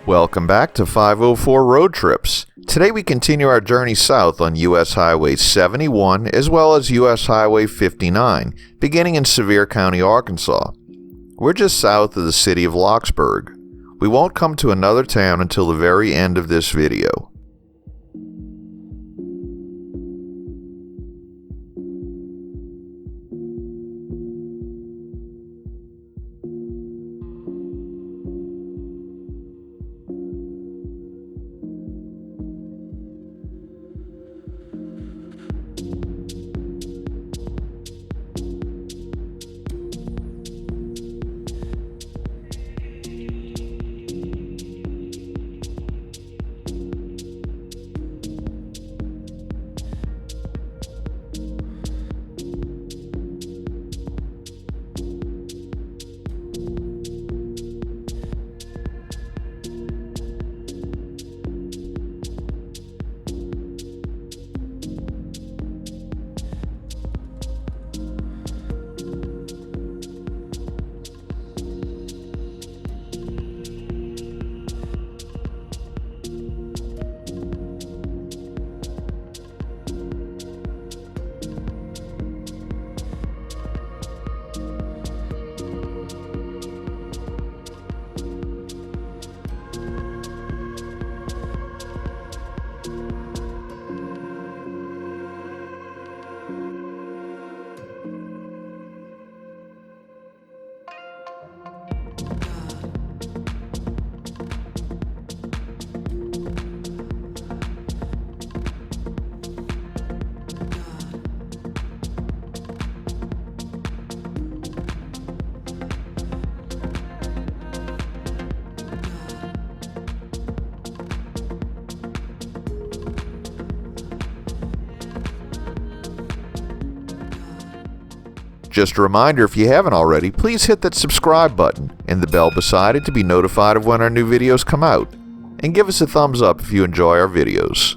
Welcome back to 504 Road Trips. Today we continue our journey south on US Highway 71 as well as US Highway 59, beginning in Sevier County, Arkansas. We're just south of the city of Lockesburg. We won't come to another town until the very end of this video. Just a reminder, if you haven't already, please hit that subscribe button and the bell beside it to be notified of when our new videos come out. And give us a thumbs up if you enjoy our videos.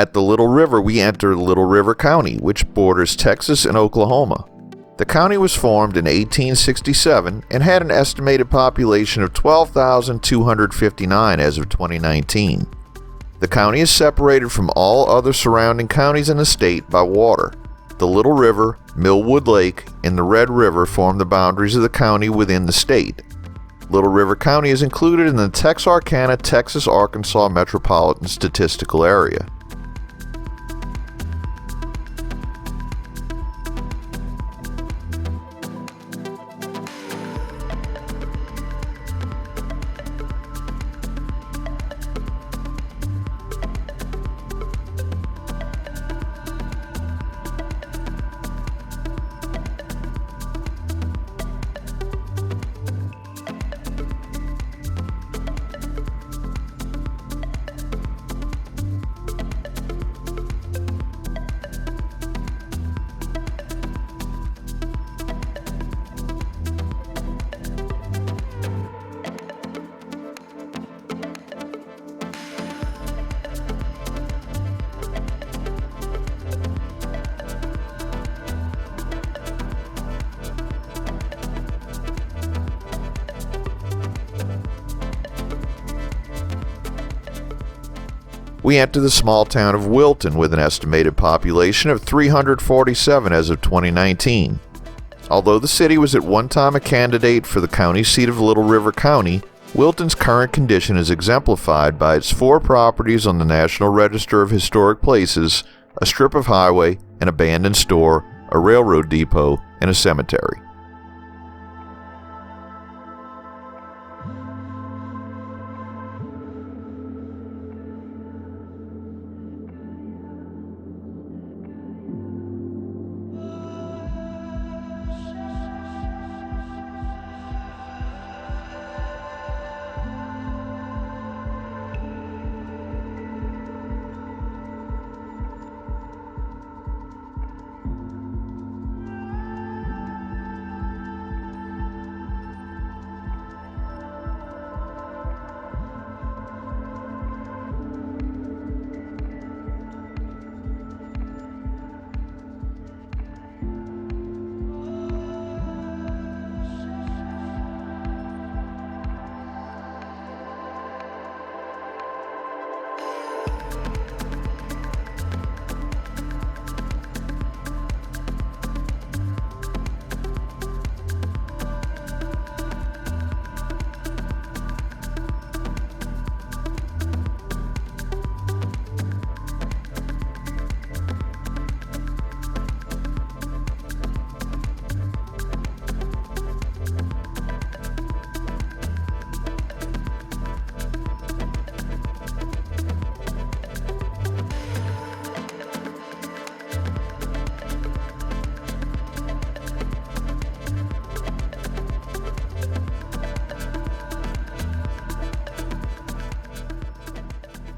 At the Little River, we enter Little River County, which borders Texas and Oklahoma. The county was formed in 1867 and had an estimated population of 12,259 as of 2019. The county is separated from all other surrounding counties in the state by water. The Little River, Millwood Lake, and the Red River form the boundaries of the county within the state. Little River County is included in the Texarkana, Texas-Arkansas Metropolitan Statistical Area. We enter the small town of Wilton with an estimated population of 347 as of 2019. Although the city was at one time a candidate for the county seat of Little River County, Wilton's current condition is exemplified by its 4 properties on the National Register of Historic Places, a strip of highway, an abandoned store, a railroad depot, and a cemetery.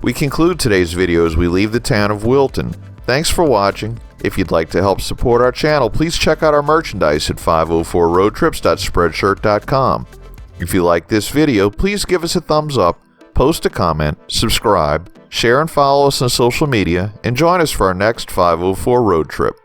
We conclude today's video as we leave the town of Wilton. Thanks for watching. If you'd like to help support our channel, please check out our merchandise at 504roadtrips.spreadshirt.com. If you like this video, please give us a thumbs up, post a comment, subscribe, share and follow us on social media, and join us for our next 504 road trip.